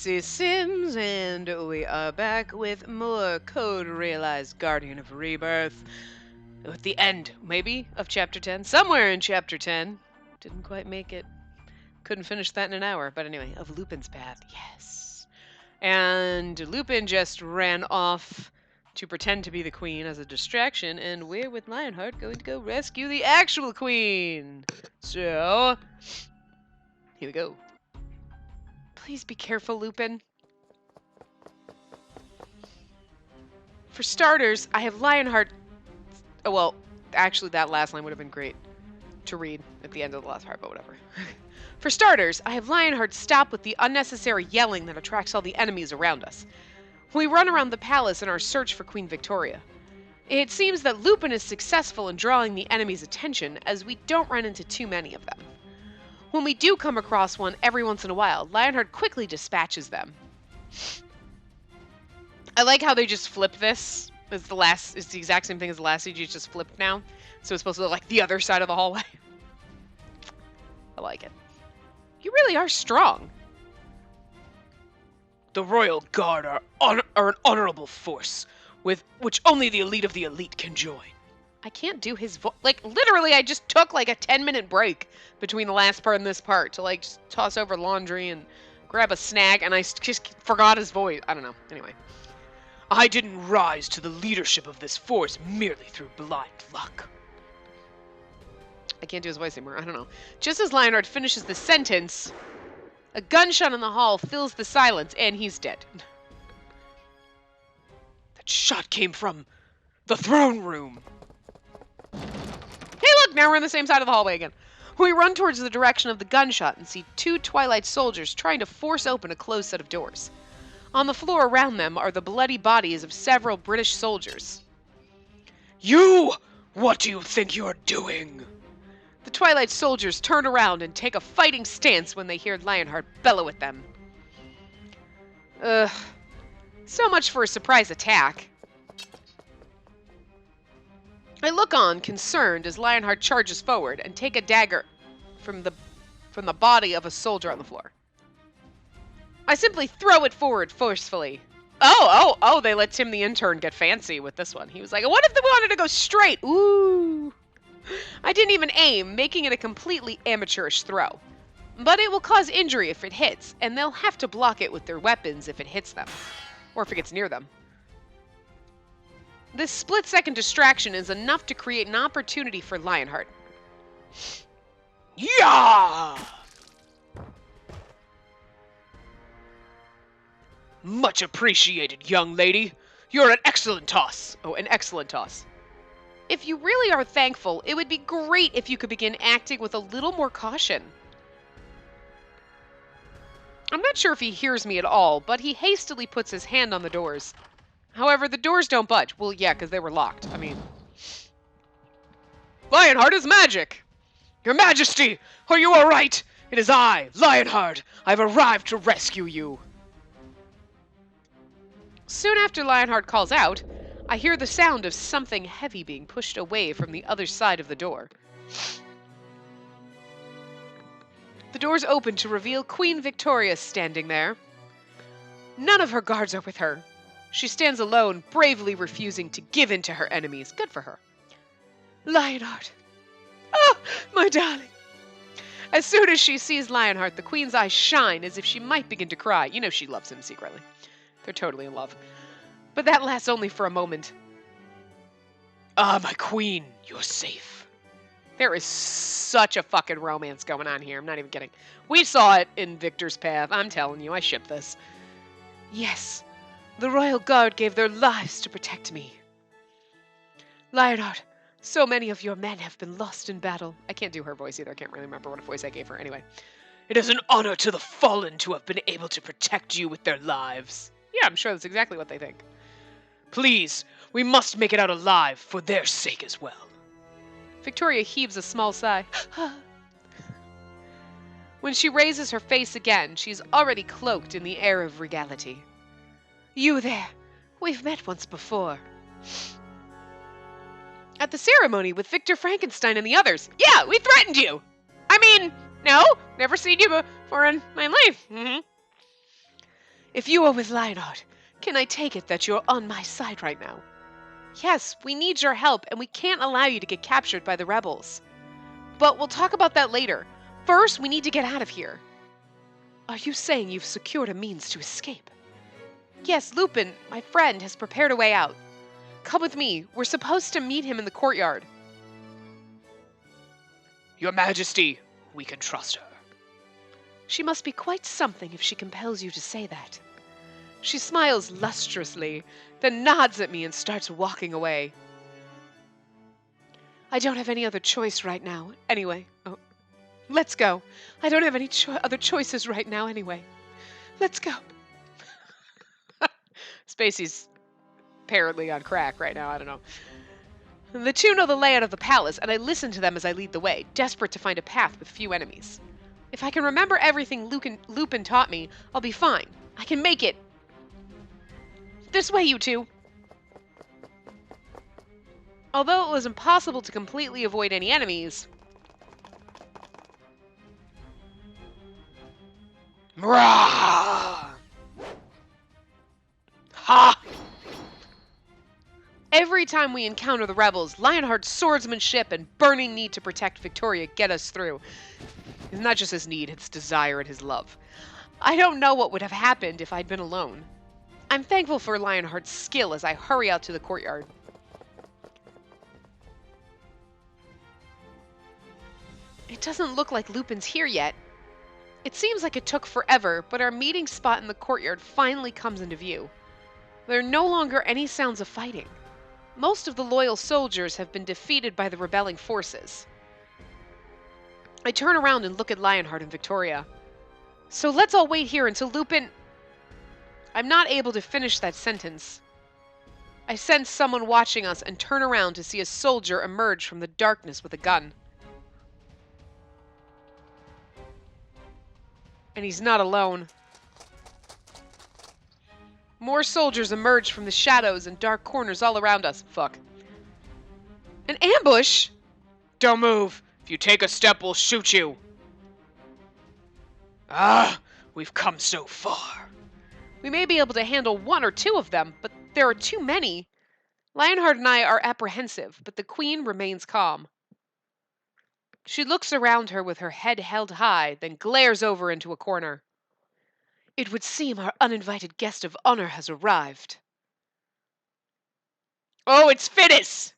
Spacey Sims, and we are back with more Code Realized Guardian of Rebirth. At the end, maybe, of Chapter 10. Somewhere in Chapter 10. Didn't quite make it. Couldn't finish that in an hour, but anyway, of Lupin's path, yes. And Lupin just ran off to pretend to be the queen as a distraction, and we're with Lionheart going to go rescue the actual queen. So, here we go. Please be careful, Lupin. For starters, I have Lionheart... Oh, well, actually, that last line would have been great to read at the end of the last part, but whatever. For starters, I have Lionheart stop with the unnecessary yelling that attracts all the enemies around us. We run around the palace in our search for Queen Victoria. It seems that Lupin is successful in drawing the enemy's attention, as we don't run into too many of them. When we do come across one every once in a while, Lionheart quickly dispatches them. I like how they just flip this. It's the exact same thing as the last siege, it's just flipped now. So it's supposed to look like the other side of the hallway. I like it. You really are strong. The Royal Guard are an honorable force, with which only the elite of the elite can join. I can't do his voice. Like, literally, I just took like a 10-minute break between the last part and this part to like just toss over laundry and grab a snack, and I just forgot his voice. I don't know. Anyway. I didn't rise to the leadership of this force merely through blind luck. I can't do his voice anymore. I don't know. Just as Lionheart finishes the sentence, a gunshot in the hall fills the silence, and he's dead. That shot came from the throne room. Hey, look! Now we're on the same side of the hallway again. We run towards the direction of the gunshot and see two Twilight soldiers trying to force open a closed set of doors. On the floor around them are the bloody bodies of several British soldiers. You! What do you think you're doing? The Twilight soldiers turn around and take a fighting stance when they hear Lionheart bellow at them. Ugh. So much for a surprise attack. I look on, concerned, as Lionheart charges forward and take a dagger from the body of a soldier on the floor. I simply throw it forward forcefully. Oh, they let Tim the intern get fancy with this one. He was like, what if they wanted to go straight? Ooh. I didn't even aim, making it a completely amateurish throw. But it will cause injury if it hits, and they'll have to block it with their weapons if it hits them. Or if it gets near them. This split-second distraction is enough to create an opportunity for Lionheart. Yeah! Much appreciated, young lady. You're an excellent toss. Oh, an excellent toss. If you really are thankful, it would be great if you could begin acting with a little more caution. I'm not sure if he hears me at all, but he hastily puts his hand on the doors. However, the doors don't budge. Well, yeah, because they were locked. I mean... Lionheart is magic! Your Majesty, are you all right? It is I, Lionheart. I've arrived to rescue you. Soon after Lionheart calls out, I hear the sound of something heavy being pushed away from the other side of the door. The doors open to reveal Queen Victoria standing there. None of her guards are with her. She stands alone, bravely refusing to give in to her enemies. Good for her. Lionheart. Oh, my darling. As soon as she sees Lionheart, the queen's eyes shine as if she might begin to cry. You know she loves him secretly. They're totally in love. But that lasts only for a moment. Ah, my queen, you're safe. There is such a fucking romance going on here. I'm not even kidding. We saw it in Victor's Path. I'm telling you, I ship this. Yes, the Royal Guard gave their lives to protect me. Lionheart, so many of your men have been lost in battle. I can't do her voice either. I can't really remember what voice I gave her. Anyway. It is an honor to the fallen to have been able to protect you with their lives. Yeah, I'm sure that's exactly what they think. Please, we must make it out alive for their sake as well. Victoria heaves a small sigh. When she raises her face again, she's already cloaked in the air of regality. You there. We've met once before. At the ceremony with Victor Frankenstein and the others. Yeah, we threatened you. I mean, no, never seen you before in my life. If you are with Lionheart, can I take it that you're on my side right now? Yes, we need your help, and we can't allow you to get captured by the rebels. But we'll talk about that later. First, we need to get out of here. Are you saying you've secured a means to escape? Yes, Lupin, my friend, has prepared a way out. Come with me. We're supposed to meet him in the courtyard. Your Majesty, we can trust her. She must be quite something if she compels you to say that. She smiles lustrously, then nods at me and starts walking away. I don't have any other choice right now, anyway. Oh, let's go. I don't have any other choices right now, anyway. Let's go. Spacey's apparently on crack right now, I don't know. The two know the layout of the palace, and I listen to them as I lead the way, desperate to find a path with few enemies. If I can remember everything Lupin taught me, I'll be fine. I can make it. This way, you two. Although it was impossible to completely avoid any enemies... Rah! Ha! Every time we encounter the rebels, Lionheart's swordsmanship and burning need to protect Victoria get us through. It's not just his need, it's desire and his love. I don't know what would have happened if I'd been alone. I'm thankful for Lionheart's skill as I hurry out to the courtyard. It doesn't look like Lupin's here yet. It seems like it took forever, but our meeting spot in the courtyard finally comes into view. There are no longer any sounds of fighting. Most of the loyal soldiers have been defeated by the rebelling forces. I turn around and look at Lionheart and Victoria. So let's all wait here until Lupin... I'm not able to finish that sentence. I sense someone watching us and turn around to see a soldier emerge from the darkness with a gun. And he's not alone. More soldiers emerge from the shadows and dark corners all around us. Fuck. An ambush? Don't move. If you take a step, we'll shoot you. Ah, we've come so far. We may be able to handle one or two of them, but there are too many. Lionheart and I are apprehensive, but the Queen remains calm. She looks around her with her head held high, then glares over into a corner. It would seem our uninvited guest of honor has arrived. Oh, it's Finis!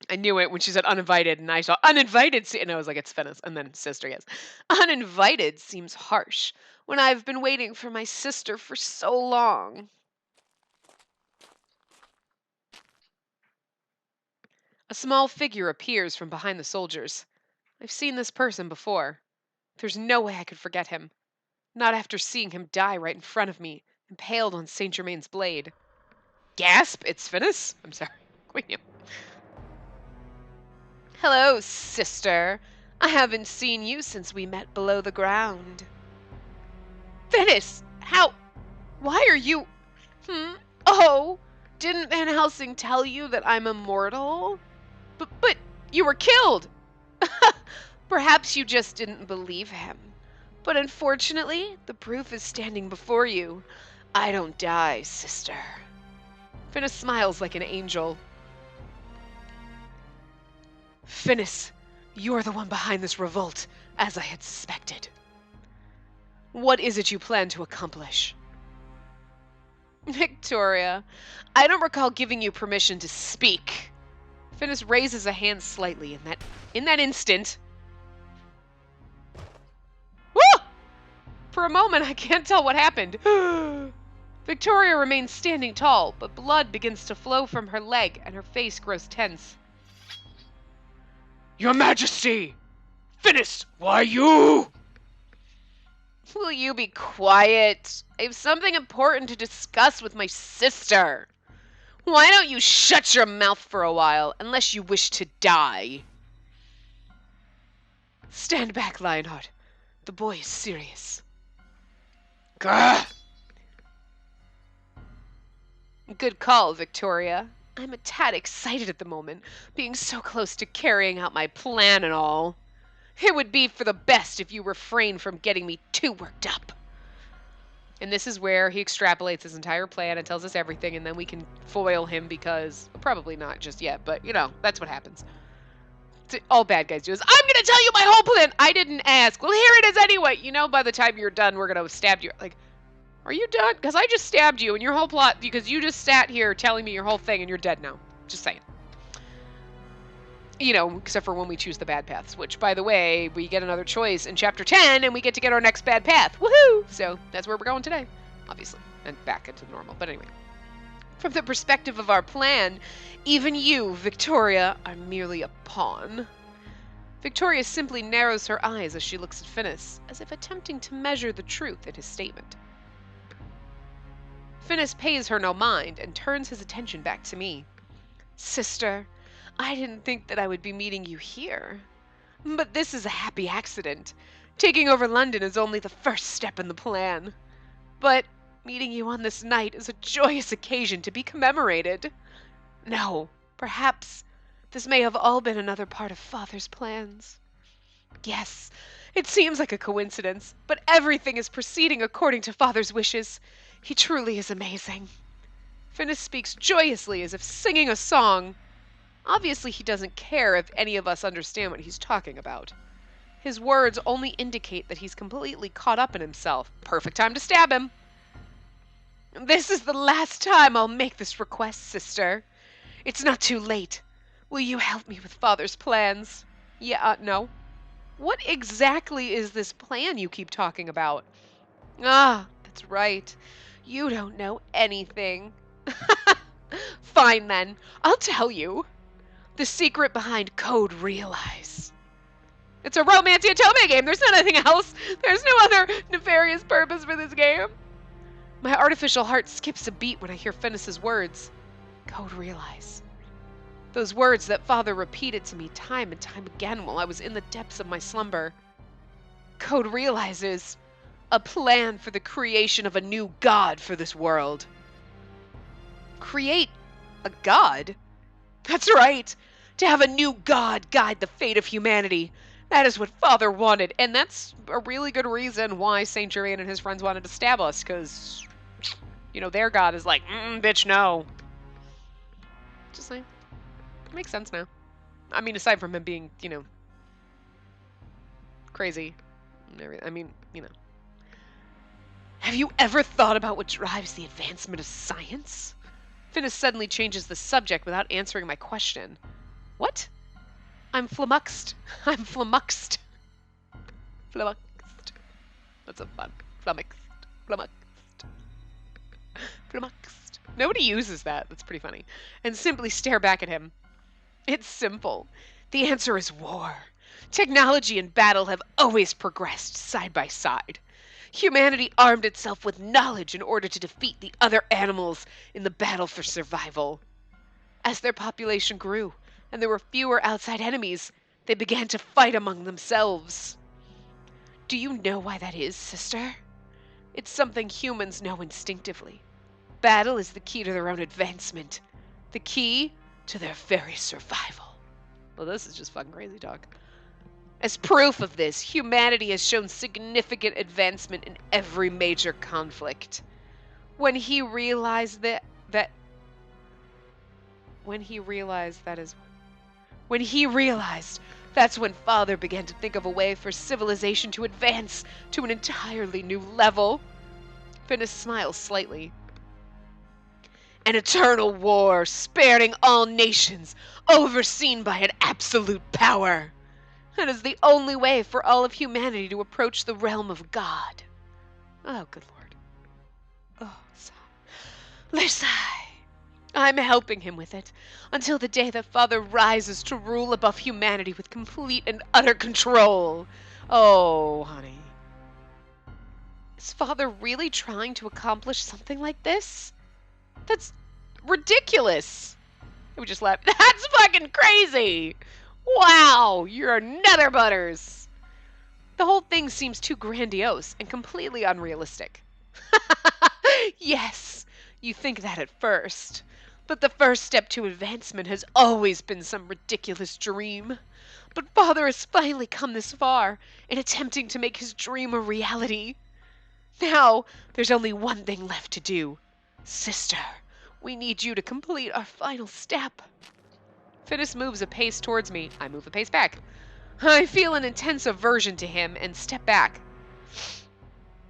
I knew it when she said uninvited, and I saw uninvited, and I was like, it's Finis, and then sister, yes. Uninvited seems harsh, when I've been waiting for my sister for so long. A small figure appears from behind the soldiers. I've seen this person before. There's no way I could forget him. Not after seeing him die right in front of me, impaled on Saint Germain's blade. Gasp! It's Finis? I'm sorry. Queen. Hello, sister. I haven't seen you since we met below the ground. Finis! How? Why are you... Oh! Didn't Van Helsing tell you that I'm immortal? But you were killed! Perhaps you just didn't believe him. But unfortunately, the proof is standing before you. I don't die, sister. Finis smiles like an angel. Finis, you're the one behind this revolt, as I had suspected. What is it you plan to accomplish? Victoria, I don't recall giving you permission to speak. Finis raises a hand slightly in that instant. Woo! For a moment, I can't tell what happened. Victoria remains standing tall, but blood begins to flow from her leg and her face grows tense. Your Majesty! Finis, why you? Will you be quiet? I have something important to discuss with my sister. Why don't you shut your mouth for a while, unless you wish to die? Stand back, Lionheart. The boy is serious. Gah! Good call, Victoria. I'm a tad excited at the moment, being so close to carrying out my plan and all. It would be for the best if you refrain from getting me too worked up. And this is where he extrapolates his entire plan and tells us everything, and then we can foil him because, probably not just yet, but that's what happens. All bad guys do is, I'm gonna tell you my whole plan! I didn't ask. Well, here it is anyway! By the time you're done, we're gonna stab you. Like, are you done? Because I just stabbed you and your whole plot, because you just sat here telling me your whole thing and you're dead now. Just saying. Except for when we choose the bad paths, which, by the way, we get another choice in Chapter 10, and we get to get our next bad path. Woohoo! So that's where we're going today, obviously, and back into normal. But anyway, from the perspective of our plan, even you, Victoria, are merely a pawn. Victoria simply narrows her eyes as she looks at Finis, as if attempting to measure the truth in his statement. Finis pays her no mind and turns his attention back to me. Sister, I didn't think that I would be meeting you here. But this is a happy accident. Taking over London is only the first step in the plan. But meeting you on this night is a joyous occasion to be commemorated. No, perhaps this may have all been another part of Father's plans. Yes, it seems like a coincidence, but everything is proceeding according to Father's wishes. He truly is amazing. Finis speaks joyously as if singing a song. Obviously, he doesn't care if any of us understand what he's talking about. His words only indicate that he's completely caught up in himself. Perfect time to stab him. This is the last time I'll make this request, sister. It's not too late. Will you help me with Father's plans? Yeah, no. What exactly is this plan you keep talking about? Ah, that's right. You don't know anything. Fine then, I'll tell you. The secret behind Code Realize. It's a romance Utopia game. There's nothing else. There's no other nefarious purpose for this game. My artificial heart skips a beat when I hear Finis's words. Code Realize. Those words that Father repeated to me time and time again while I was in the depths of my slumber. Code Realize is a plan for the creation of a new god for this world. Create a god? That's right. To have a new god guide the fate of humanity. That is what Father wanted, and that's a really good reason why Saint Germain and his friends wanted to stab us, because, their god is like, bitch, no. Just saying. It makes sense now. I mean, aside from him being, crazy. Have you ever thought about what drives the advancement of science? Finis suddenly changes the subject without answering my question. What? I'm flummoxed. I'm flummoxed. Flummoxed. That's a fun. Flummoxed. Flummoxed. Flummoxed. Nobody uses that. That's pretty funny. And simply stare back at him. It's simple. The answer is war. Technology and battle have always progressed side by side. Humanity armed itself with knowledge in order to defeat the other animals in the battle for survival. As their population grew, and there were fewer outside enemies, they began to fight among themselves. Do you know why that is, sister? It's something humans know instinctively. Battle is the key to their own advancement. The key to their very survival. Well, this is just fucking crazy talk. As proof of this, humanity has shown significant advancement in every major conflict. When he realized that's when Father began to think of a way for civilization to advance to an entirely new level. Finis smiles slightly. An eternal war spanning all nations, overseen by an absolute power. That is the only way for all of humanity to approach the realm of God. Oh, good Lord. Oh, sigh. Let's sigh. I'm helping him with it, until the day that Father rises to rule above humanity with complete and utter control. Oh, honey. Is Father really trying to accomplish something like this? That's ridiculous. We just laughed. That's fucking crazy. Wow, you're nether butters. The whole thing seems too grandiose and completely unrealistic. Yes, you think that at first. But the first step to advancement has always been some ridiculous dream. But Father has finally come this far in attempting to make his dream a reality. Now, there's only one thing left to do. Sister, we need you to complete our final step. Finis moves a pace towards me. I move a pace back. I feel an intense aversion to him and step back.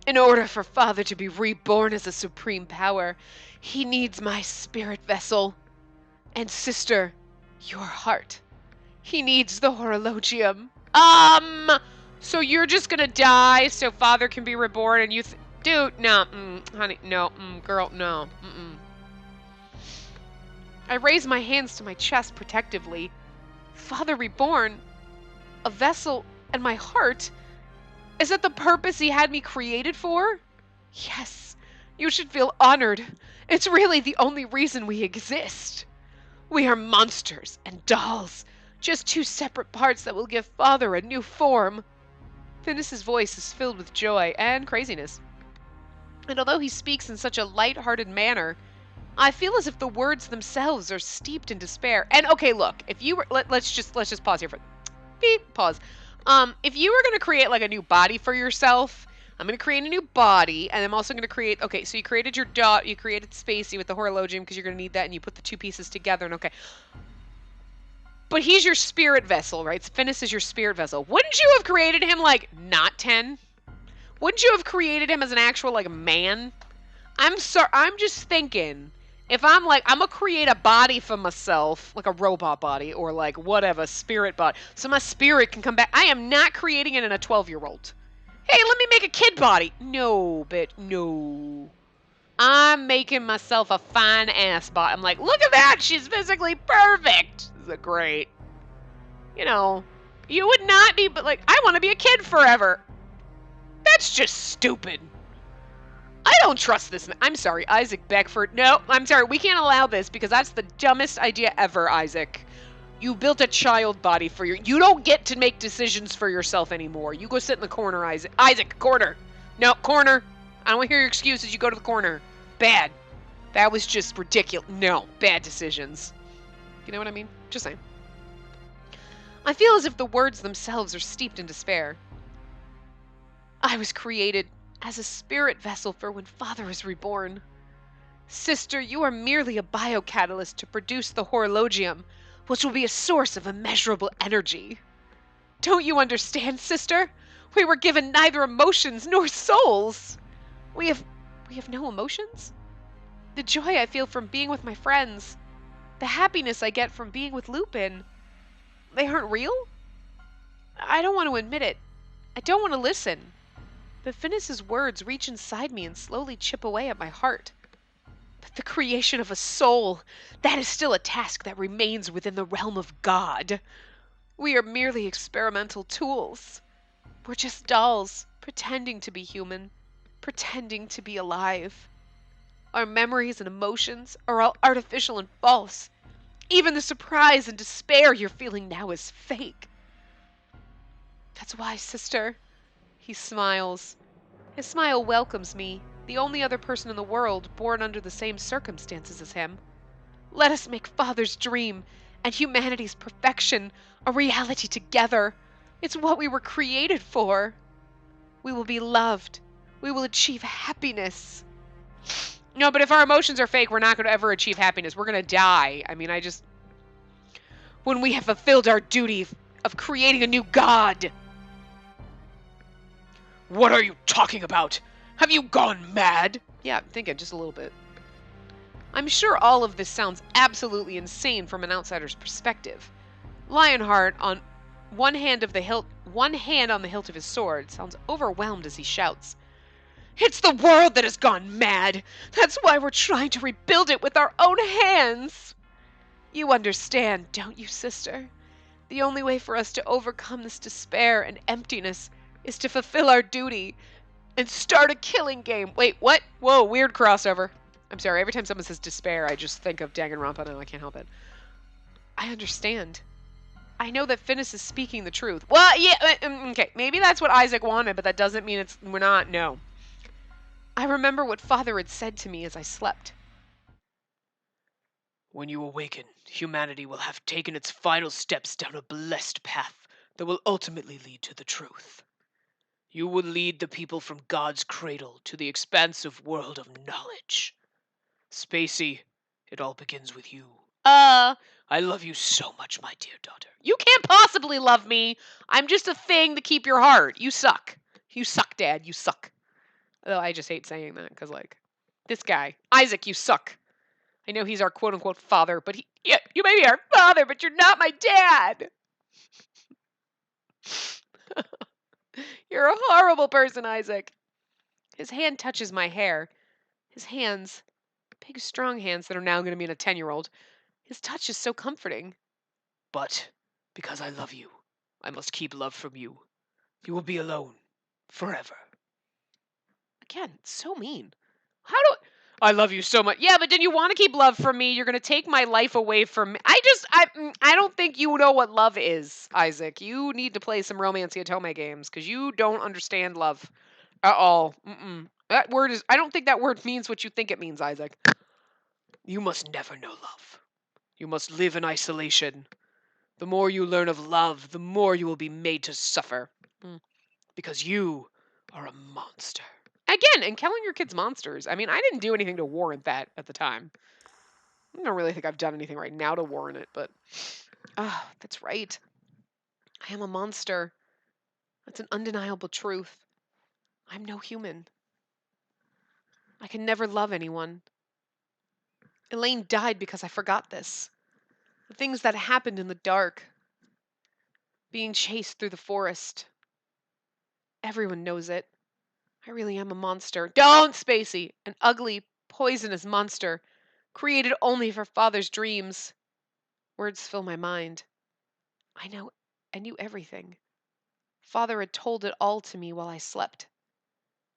In order for Father to be reborn as a supreme power, he needs my spirit vessel. And sister, your heart. He needs the horologium. So you're just gonna die so Father can be reborn and you dude, no, honey, no, girl, no, I raise my hands to my chest protectively. Father reborn? A vessel and my heart? Is that the purpose he had me created for? Yes, you should feel honored. It's really the only reason we exist. We are monsters and dolls, just two separate parts that will give Father a new form. Finis's voice is filled with joy and craziness. And although he speaks in such a light-hearted manner, I feel as if the words themselves are steeped in despair. And okay, look, if you were let's just pause here for beep, pause. If you were gonna create like a new body for yourself, I'm gonna create a new body, and I'm also gonna create. Okay, so you created your dot, you created Spacey with the horologium because you're gonna need that, and you put the two pieces together. And okay, but he's your spirit vessel, right? Finis is your spirit vessel. Wouldn't you have created him like not 10? Wouldn't you have created him as an actual like man? I'm sorry. I'm just thinking. If I'm like, I'm gonna create a body for myself, like a robot body or like whatever, spirit body, so my spirit can come back. I am not creating it in a 12-year-old. Hey, let me make a kid body. No, bitch, no. I'm making myself a fine ass body. I'm like, look at that. She's physically perfect. This is great. You know, you would not be, but like, I want to be a kid forever. That's just stupid. I don't trust this man. I'm sorry, Isaac Beckford. No, I'm sorry. We can't allow this because that's the dumbest idea ever, Isaac. You built a child body for your... You don't get to make decisions for yourself anymore. You go sit in the corner, Isaac. Isaac, corner. No, corner. I don't want to hear your excuses. You go to the corner. Bad. That was just ridiculous. No, bad decisions. You know what I mean? Just saying. I feel as if the words themselves are steeped in despair. I was created as a spirit vessel for when Father is reborn. Sister, you are merely a biocatalyst to produce the horologium, which will be a source of immeasurable energy. Don't you understand, sister? We were given neither emotions nor souls. We have no emotions? The joy I feel from being with my friends, the happiness I get from being with Lupin, they aren't real? I don't want to admit it. I don't want to listen. But Finis's words reach inside me and slowly chip away at my heart. But the creation of a soul, that is still a task that remains within the realm of God. We are merely experimental tools. We're just dolls, pretending to be human, pretending to be alive. Our memories and emotions are all artificial and false. Even the surprise and despair you're feeling now is fake. That's why, sister, he smiles. His smile welcomes me, the only other person in the world born under the same circumstances as him. Let us make Father's dream and humanity's perfection a reality together. It's what we were created for. We will be loved. We will achieve happiness. No, but if our emotions are fake, we're not going to ever achieve happiness. We're going to die. I mean, when we have fulfilled our duty of creating a new God. What are you talking about? Have you gone mad? Yeah, I'm thinking just a little bit. I'm sure all of this sounds absolutely insane from an outsider's perspective. Lionheart, on one hand on the hilt of his sword, sounds overwhelmed as he shouts. It's the world that has gone mad! That's why we're trying to rebuild it with our own hands! You understand, don't you, sister? The only way for us to overcome this despair and emptiness is to fulfill our duty and start a killing game. Wait, what? Whoa, weird crossover. I'm sorry, every time someone says despair, I just think of Danganronpa. No, I can't help it. I understand. I know that Finis is speaking the truth. Well, yeah, okay, maybe that's what Isaac wanted, but that doesn't mean we're not, no. I remember what Father had said to me as I slept. When you awaken, humanity will have taken its final steps down a blessed path that will ultimately lead to the truth. You will lead the people from God's cradle to the expansive world of knowledge. Spacey, it all begins with you. I love you so much, my dear daughter. You can't possibly love me. I'm just a thing to keep your heart. You suck. You suck, Dad. You suck. Though I just hate saying that because, like, this guy, Isaac, you suck. I know he's our quote unquote father, but you may be our father, but you're not my dad. You're a horrible person, Isaac. His hand touches my hair. His hands, big, strong hands that are now going to be in a 10-year-old. His touch is so comforting. But because I love you, I must keep love from you. You will be alone forever. Again, so mean. I love you so much. Yeah, but then you want to keep love from me. You're going to take my life away from me. I don't think you know what love is, Isaac. You need to play some Romance Yatome games because you don't understand love at all. That word is, I don't think that word means what you think it means, Isaac. You must never know love. You must live in isolation. The more you learn of love, the more you will be made to suffer. Because you are a monster. Again, and killing your kids monsters. I mean, I didn't do anything to warrant that at the time. I don't really think I've done anything right now to warrant it, but that's right. I am a monster. That's an undeniable truth. I'm no human. I can never love anyone. Elaine died because I forgot this. The things that happened in the dark. Being chased through the forest. Everyone knows it. I really am a monster. Don't, Spacey! An ugly, poisonous monster. Created only for Father's dreams. Words fill my mind. I knew everything. Father had told it all to me while I slept.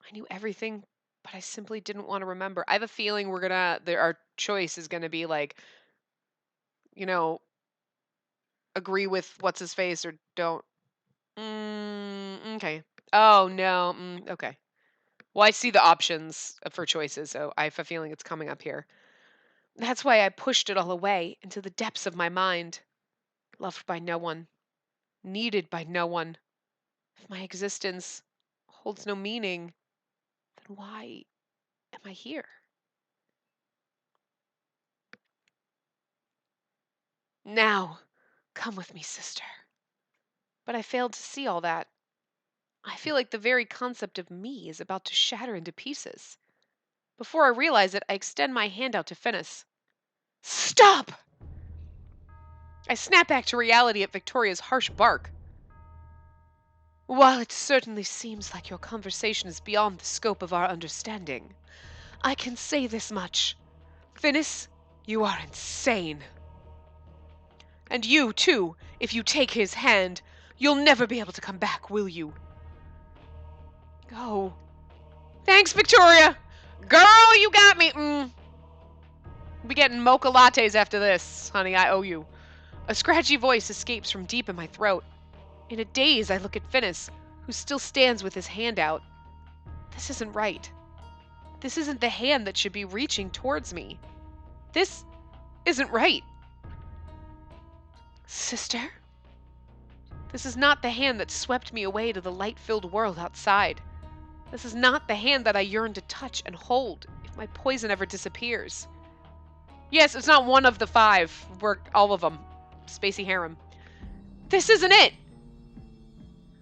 I knew everything, but I simply didn't want to remember. I have a feeling our choice is gonna be like, agree with what's his face or don't. Okay. Oh no. Okay. Well, I see the options for choices, so I have a feeling it's coming up here. That's why I pushed it all away into the depths of my mind. Loved by no one. Needed by no one. If my existence holds no meaning, then why am I here? Now, come with me, sister. But I failed to see all that. I feel like the very concept of me is about to shatter into pieces. Before I realize it, I extend my hand out to Finis. Stop! I snap back to reality at Victoria's harsh bark. While it certainly seems like your conversation is beyond the scope of our understanding, I can say this much. Finis, you are insane. And you, too, if you take his hand, you'll never be able to come back, will you? Go. Thanks, Victoria! Girl, you got me! We'll be getting mocha lattes after this, honey, I owe you. A scratchy voice escapes from deep in my throat. In a daze, I look at Finis, who still stands with his hand out. This isn't right. This isn't the hand that should be reaching towards me. This isn't right. Sister? This is not the hand that swept me away to the light-filled world outside. This is not the hand that I yearn to touch and hold if my poison ever disappears. Yes, it's not one of the 5. We're all of them. Spacey harem. This isn't it!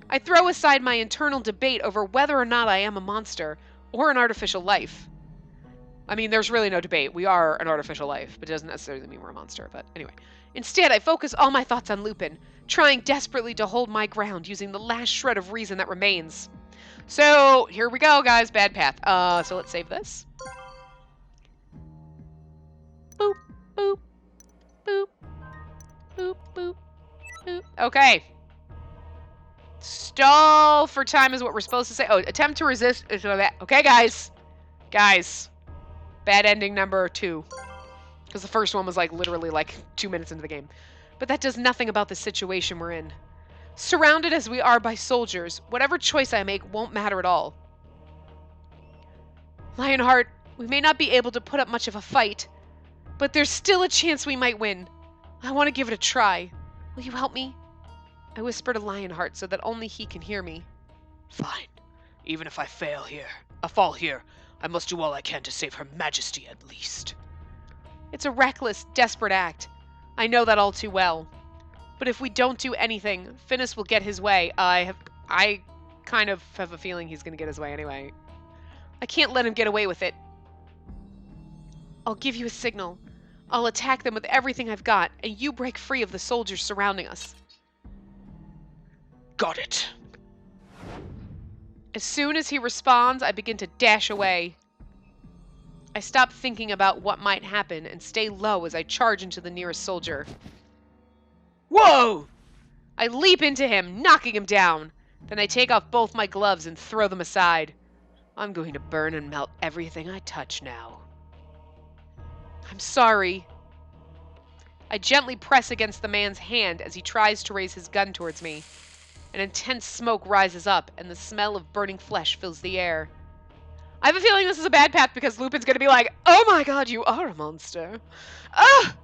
I throw aside my internal debate over whether or not I am a monster or an artificial life. I mean, there's really no debate. We are an artificial life, but it doesn't necessarily mean we're a monster. But anyway. Instead, I focus all my thoughts on Lupin, trying desperately to hold my ground using the last shred of reason that remains. So, here we go, guys. Bad path. So let's save this. Boop, boop, boop, boop, boop, boop. Okay. Stall for time is what we're supposed to say. Oh, attempt to resist. Okay, guys. Guys. Bad ending number 2. Because the first one was like literally like 2 minutes into the game. But that does nothing about the situation we're in. Surrounded as we are by soldiers, whatever choice I make won't matter at all. Lionheart, we may not be able to put up much of a fight, but there's still a chance we might win. I want to give it a try. Will you help me? I whisper to Lionheart so that only he can hear me. Fine. Even if I fall here, I must do all I can to save Her Majesty at least. It's a reckless, desperate act. I know that all too well. But if we don't do anything, Finis will get his way. I kind of have a feeling he's going to get his way anyway. I can't let him get away with it. I'll give you a signal. I'll attack them with everything I've got, and you break free of the soldiers surrounding us. Got it. As soon as he responds, I begin to dash away. I stop thinking about what might happen and stay low as I charge into the nearest soldier. Whoa! I leap into him, knocking him down. Then I take off both my gloves and throw them aside. I'm going to burn and melt everything I touch now. I'm sorry. I gently press against the man's hand as he tries to raise his gun towards me. An intense smoke rises up, and the smell of burning flesh fills the air. I have a feeling this is a bad path because Lupin's going to be like, "Oh my god, you are a monster." Ah!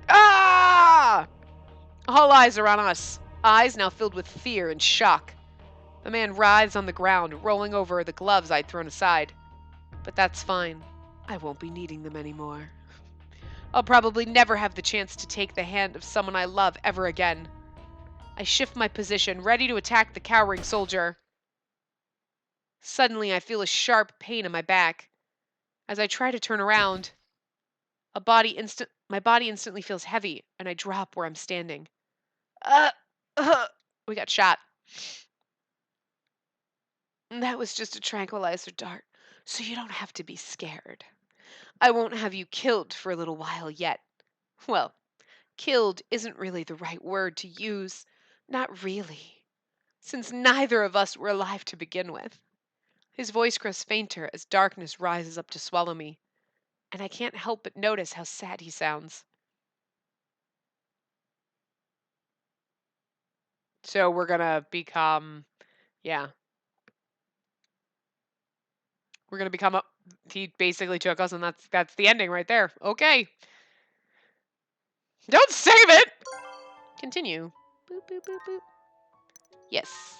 Ah! All eyes are on us. Eyes now filled with fear and shock. The man writhes on the ground, rolling over the gloves I'd thrown aside. But that's fine. I won't be needing them anymore. I'll probably never have the chance to take the hand of someone I love ever again. I shift my position, ready to attack the cowering soldier. Suddenly, I feel a sharp pain in my back. As I try to turn around, my body instantly feels heavy, and I drop where I'm standing. We got shot. That was just a tranquilizer dart, so you don't have to be scared. I won't have you killed for a little while yet. Well, killed isn't really the right word to use. Not really. Since neither of us were alive to begin with. His voice grows fainter as darkness rises up to swallow me, and I can't help but notice how sad he sounds. So we're gonna become, yeah. We're gonna become a, he basically took us, and that's the ending right there. Okay. Don't save it! Continue. Boop, boop, boop, boop. Yes.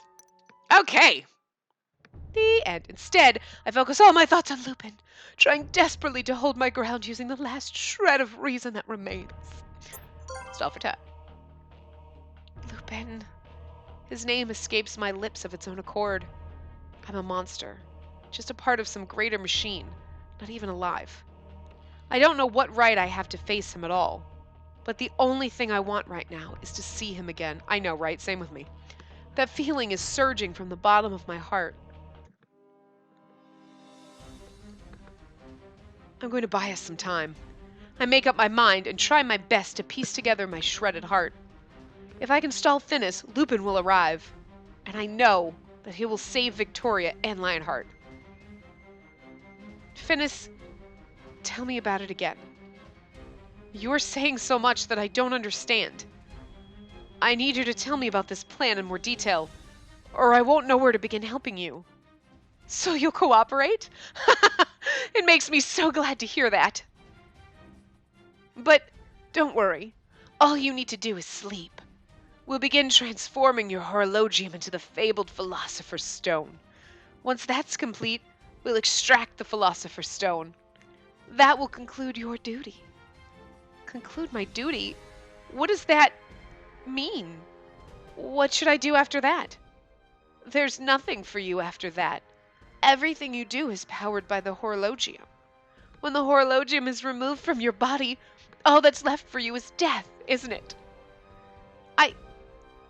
Okay. The end. Instead, I focus all my thoughts on Lupin, trying desperately to hold my ground using the last shred of reason that remains. Stall for time. Lupin. His name escapes my lips of its own accord. I'm a monster. Just a part of some greater machine. Not even alive. I don't know what right I have to face him at all. But the only thing I want right now is to see him again. I know, right? Same with me. That feeling is surging from the bottom of my heart. I'm going to buy us some time. I make up my mind and try my best to piece together my shredded heart. If I can stall Finis, Lupin will arrive. And I know that he will save Victoria and Lionheart. Finis, tell me about it again. You're saying so much that I don't understand. I need you to tell me about this plan in more detail, or I won't know where to begin helping you. So you'll cooperate? It makes me so glad to hear that. But don't worry. All you need to do is sleep. We'll begin transforming your horologium into the fabled Philosopher's Stone. Once that's complete, we'll extract the Philosopher's Stone. That will conclude your duty. Conclude my duty? What does that mean? What should I do after that? There's nothing for you after that. Everything you do is powered by the horologium. When the horologium is removed from your body, all that's left for you is death, isn't it?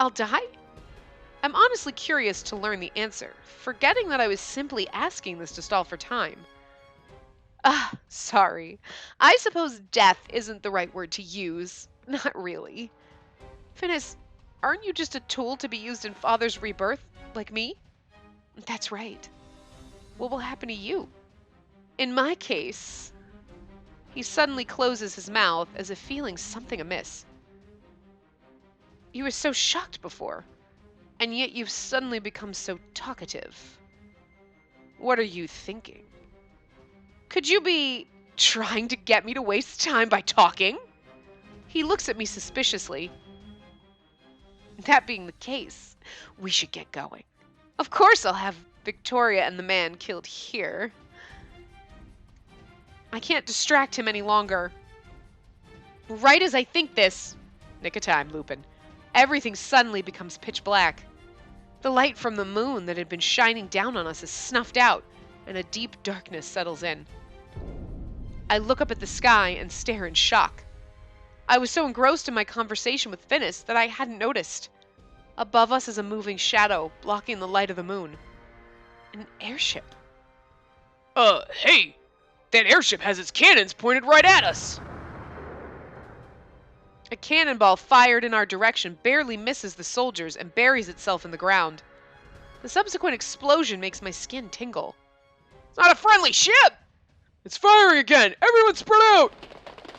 I'll die? I'm honestly curious to learn the answer, forgetting that I was simply asking this to stall for time. Sorry. I suppose death isn't the right word to use. Not really. Finis, aren't you just a tool to be used in Father's rebirth, like me? That's right. What will happen to you? In my case... He suddenly closes his mouth as if feeling something amiss. You were so shocked before, and yet you've suddenly become so talkative. What are you thinking? Could you be trying to get me to waste time by talking? He looks at me suspiciously. That being the case, we should get going. Of course I'll have Victoria and the man killed here. I can't distract him any longer. Right as I think this, nick of time, Lupin, everything suddenly becomes pitch black. The light from the moon that had been shining down on us is snuffed out, and a deep darkness settles in. I look up at the sky and stare in shock. I was so engrossed in my conversation with Finis that I hadn't noticed. Above us is a moving shadow, blocking the light of the moon. An airship. Hey! That airship has its cannons pointed right at us! A cannonball fired in our direction barely misses the soldiers and buries itself in the ground. The subsequent explosion makes my skin tingle. It's not a friendly ship! It's firing again! Everyone spread out!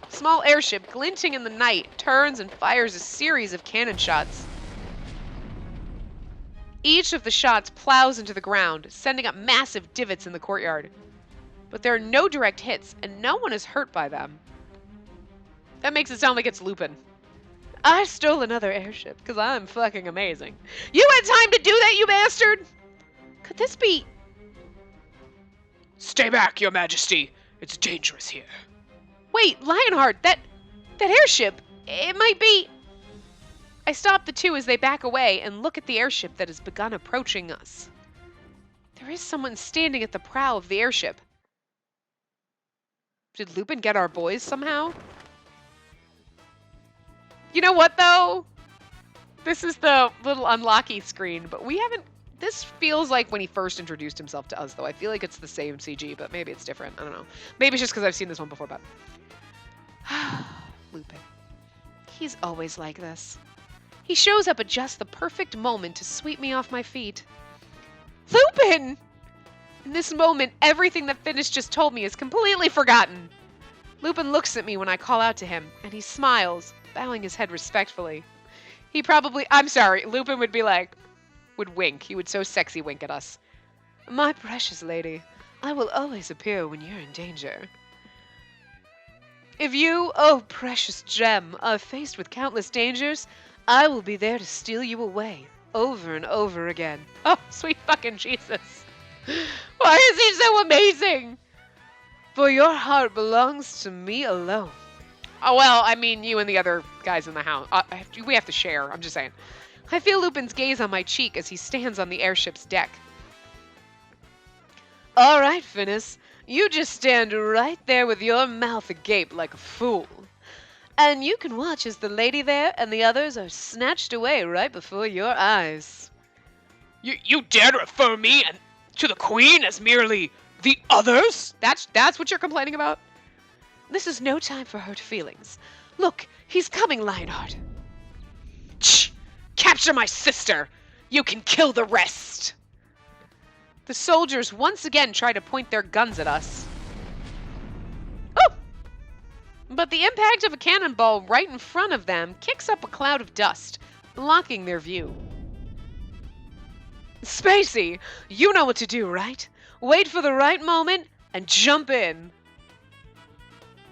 Small airship, glinting in the night, turns and fires a series of cannon shots. Each of the shots plows into the ground, sending up massive divots in the courtyard. But there are no direct hits, and no one is hurt by them. That makes it sound like it's Lupin. I stole another airship, because I'm fucking amazing. You had time to do that, you bastard! Could this be... Stay back, your majesty. It's dangerous here. Wait, Lionheart, that airship, it might be... I stop the two as they back away and look at the airship that has begun approaching us. There is someone standing at the prow of the airship. Did Lupin get our boys somehow? You know what, though? This is the little unlocky screen, but we haven't... This feels like when he first introduced himself to us, though. I feel like it's the same CG, but maybe it's different. I don't know. Maybe it's just because I've seen this one before, but... Lupin. He's always like this. He shows up at just the perfect moment to sweep me off my feet. Lupin! In this moment, everything that Finis just told me is completely forgotten. Lupin looks at me when I call out to him, and he smiles, bowing his head respectfully. He probably... I'm sorry, Lupin would be like... would wink. He would so sexy wink at us. My precious lady, I will always appear when you're in danger. If you, oh precious gem, are faced with countless dangers, I will be there to steal you away, over and over again. Oh, sweet fucking Jesus. Why is he so amazing? For your heart belongs to me alone. Oh, well, I mean, you and the other guys in the house. We have to share, I'm just saying. I feel Lupin's gaze on my cheek as he stands on the airship's deck. All right, Finis. You just stand right there with your mouth agape like a fool. And you can watch as the lady there and the others are snatched away right before your eyes. You dare to refer me and to the Queen as merely the others? That's what you're complaining about? This is no time for hurt feelings. Look, he's coming, Lionheart. Shh! Capture my sister! You can kill the rest! The soldiers once again try to point their guns at us. Oh! But the impact of a cannonball right in front of them kicks up a cloud of dust, blocking their view. Spacey, you know what to do, right? Wait for the right moment and jump in.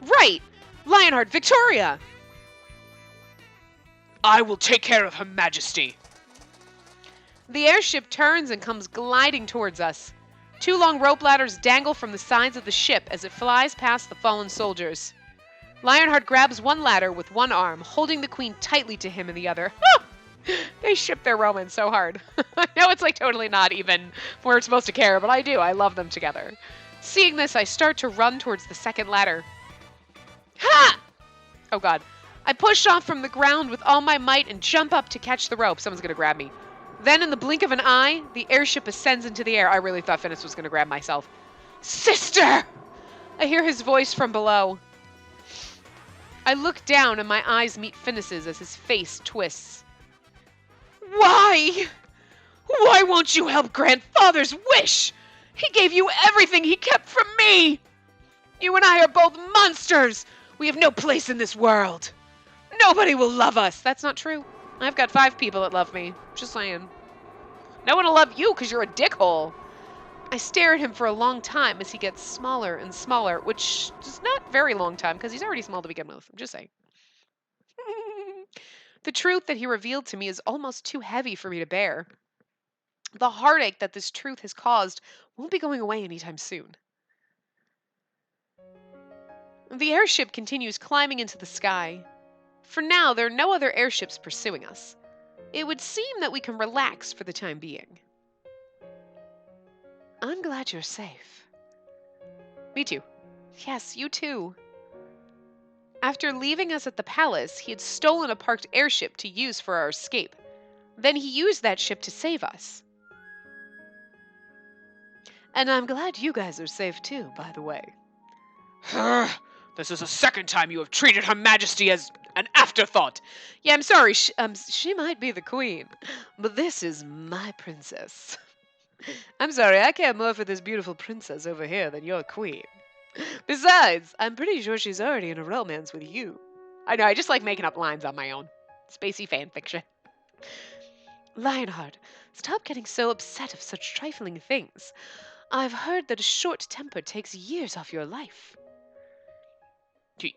Right! Lionheart, Victoria! I will take care of Her Majesty. The airship turns and comes gliding towards us. Two long rope ladders dangle from the sides of the ship as it flies past the fallen soldiers. Lionheart grabs one ladder with one arm, holding the Queen tightly to him in the other. They ship their romance so hard. I know it's like totally not even where it's supposed to care, but I do. I love them together. Seeing this, I start to run towards the second ladder. Ha! Oh god. I push off from the ground with all my might and jump up to catch the rope. Someone's gonna grab me. Then, in the blink of an eye, the airship ascends into the air. I really thought Finis was gonna grab myself. Sister! I hear his voice from below. I look down and my eyes meet Finis's as his face twists. Why? Why won't you help Grandfather's wish? He gave you everything he kept from me! You and I are both monsters! We have no place in this world! Nobody will love us! That's not true. I've got 5 people that love me. Just saying. No one will love you because you're a dickhole. I stare at him for a long time as he gets smaller and smaller, which is not very long time because he's already small to begin with. I'm just saying. The truth that he revealed to me is almost too heavy for me to bear. The heartache that this truth has caused won't be going away anytime soon. The airship continues climbing into the sky. For now, there are no other airships pursuing us. It would seem that we can relax for the time being. I'm glad you're safe. Me too. Yes, you too. After leaving us at the palace, he had stolen a parked airship to use for our escape. Then he used that ship to save us. And I'm glad you guys are safe too, by the way. This is the second time you have treated Her Majesty as an afterthought. Yeah, I'm sorry. She might be the queen, but this is my princess. I'm sorry, I care more for this beautiful princess over here than your queen. Besides, I'm pretty sure she's already in a romance with you. I know, I just like making up lines on my own. Spacey fanfiction. Lionheart, stop getting so upset of such trifling things. I've heard that a short temper takes years off your life.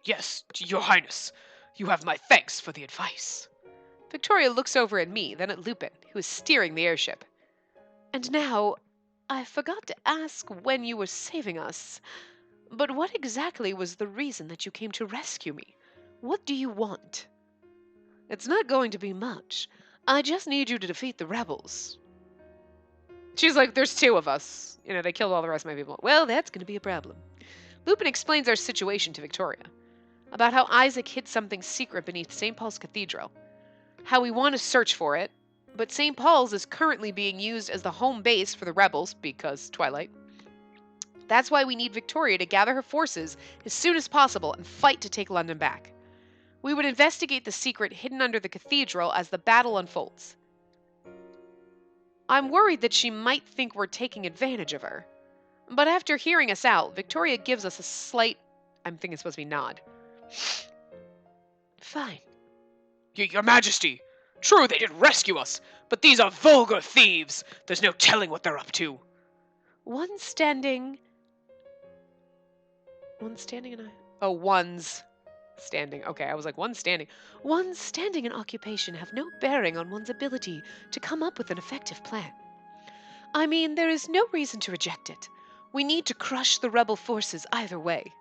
Yes, Your Highness. You have my thanks for the advice. Victoria looks over at me, then at Lupin, who is steering the airship. And now, I forgot to ask when you were saving us. But what exactly was the reason that you came to rescue me? What do you want? It's not going to be much. I just need you to defeat the rebels. She's like, there's two of us. You know, they killed all the rest of my people. Well, that's going to be a problem. Lupin explains our situation to Victoria. About how Isaac hid something secret beneath St. Paul's Cathedral. How we want to search for it, but St. Paul's is currently being used as the home base for the rebels because Twilight. That's why we need Victoria to gather her forces as soon as possible and fight to take London back. We would investigate the secret hidden under the cathedral as the battle unfolds. I'm worried that she might think we're taking advantage of her. But after hearing us out, Victoria gives us a slight, I'm thinking it's supposed to be nod. Fine. Your Majesty, true they did rescue us, but these are vulgar thieves. There's no telling what they're up to. One's standing and I... Oh, one's standing. Okay, I was like, one's standing. One's standing and occupation have no bearing on one's ability to come up with an effective plan. I mean, there is no reason to reject it. We need to crush the rebel forces either way.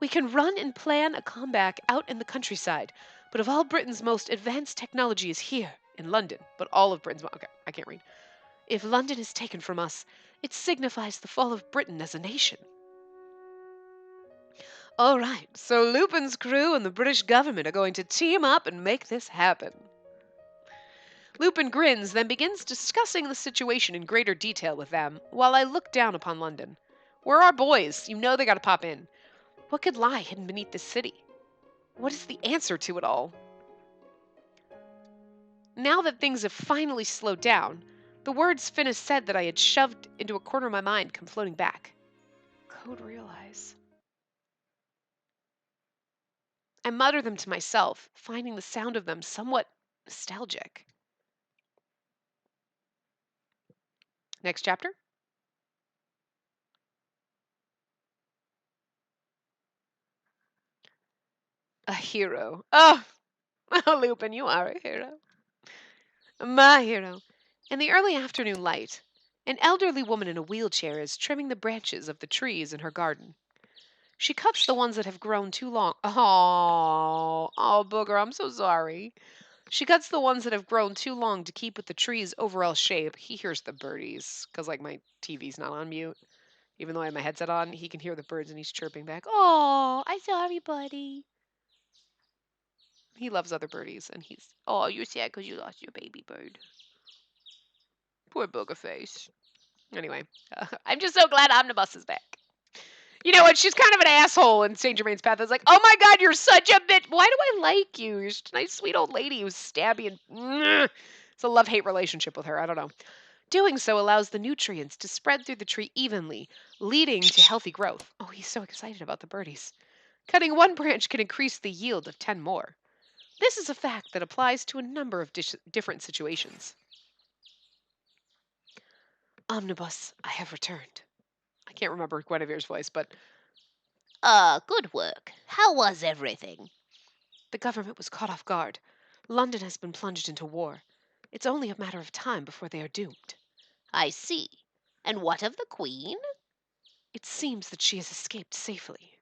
We can run and plan a comeback out in the countryside, but if all Britain's most advanced technology is here, in London, but all of Britain's... Okay, I can't read. If London is taken from us, it signifies the fall of Britain as a nation. All right, so Lupin's crew and the British government are going to team up and make this happen. Lupin grins, then begins discussing the situation in greater detail with them, while I look down upon London. Where are boys? You know they gotta pop in. What could lie hidden beneath this city? What is the answer to it all? Now that things have finally slowed down, the words Finnis said that I had shoved into a corner of my mind come floating back. Code realize. I mutter them to myself, finding the sound of them somewhat nostalgic. Next chapter? A hero. Oh, Lupin, you are a hero. My hero. In the early afternoon light, an elderly woman in a wheelchair is trimming the branches of the trees in her garden. She cuts the ones that have grown too long. Oh, Booger, I'm so sorry. She cuts the ones that have grown too long to keep with the tree's overall shape. He hears the birdies, because, like, my TV's not on mute. Even though I have my headset on, he can hear the birds and he's chirping back. Oh, I'm sorry, buddy. He loves other birdies, and he's, oh, you're sad because you lost your baby bird. Poor Booger face. Anyway, I'm just so glad Omnibus is back. You know what? She's kind of an asshole in St. Germain's Path. It's like, oh my god, you're such a bitch. Why do I like you? You're such a nice, sweet old lady who's stabby and... It's a love-hate relationship with her. I don't know. Doing so allows the nutrients to spread through the tree evenly, leading to healthy growth. Oh, he's so excited about the birdies. Cutting one branch can increase the yield of 10 more. This is a fact that applies to a number of different situations. Omnibus, I have returned. I can't remember Guinevere's voice, but... Good work. How was everything? The government was caught off guard. London has been plunged into war. It's only a matter of time before they are doomed. I see. And what of the Queen? It seems that she has escaped safely.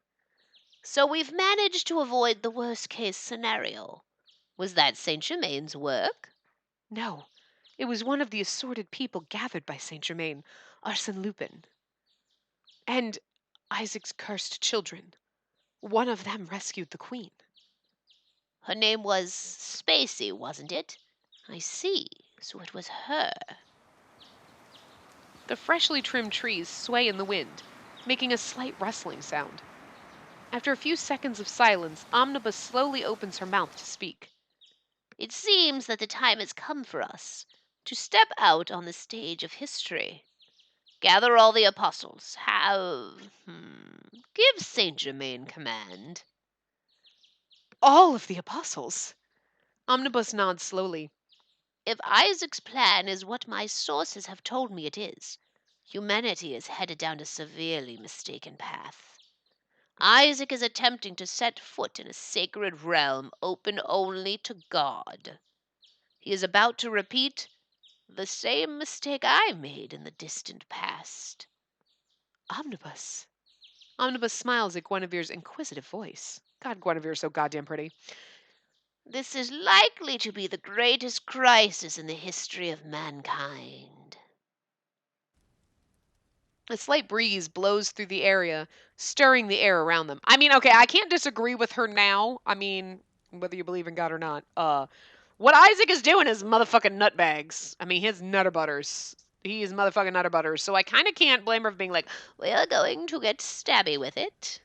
So we've managed to avoid the worst case scenario. Was that Saint Germain's work? No, it was one of the assorted people gathered by Saint Germain, Arsène Lupin, and Isaac's cursed children. One of them rescued the Queen. Her name was Spacey, wasn't it? I see. So it was her. The freshly trimmed trees sway in the wind, making a slight rustling sound. After a few seconds of silence, Omnibus slowly opens her mouth to speak. It seems that the time has come for us to step out on the stage of history. Gather all the apostles. Give Saint Germain command. All of the apostles! Omnibus nods slowly. If Isaac's plan is what my sources have told me it is, humanity is headed down a severely mistaken path. Isaac is attempting to set foot in a sacred realm open only to God. He is about to repeat the same mistake I made in the distant past. Omnibus. Omnibus smiles at Guinevere's inquisitive voice. God, Guinevere's so goddamn pretty. This is likely to be the greatest crisis in the history of mankind. A slight breeze blows through the area, stirring the air around them. I mean, okay, I can't disagree with her now. I mean, whether you believe in God or not. What Isaac is doing is motherfucking nutbags. I mean, his nutter butters. He is motherfucking nutter butters. So I kind of can't blame her for being like, We're going to get stabby with it.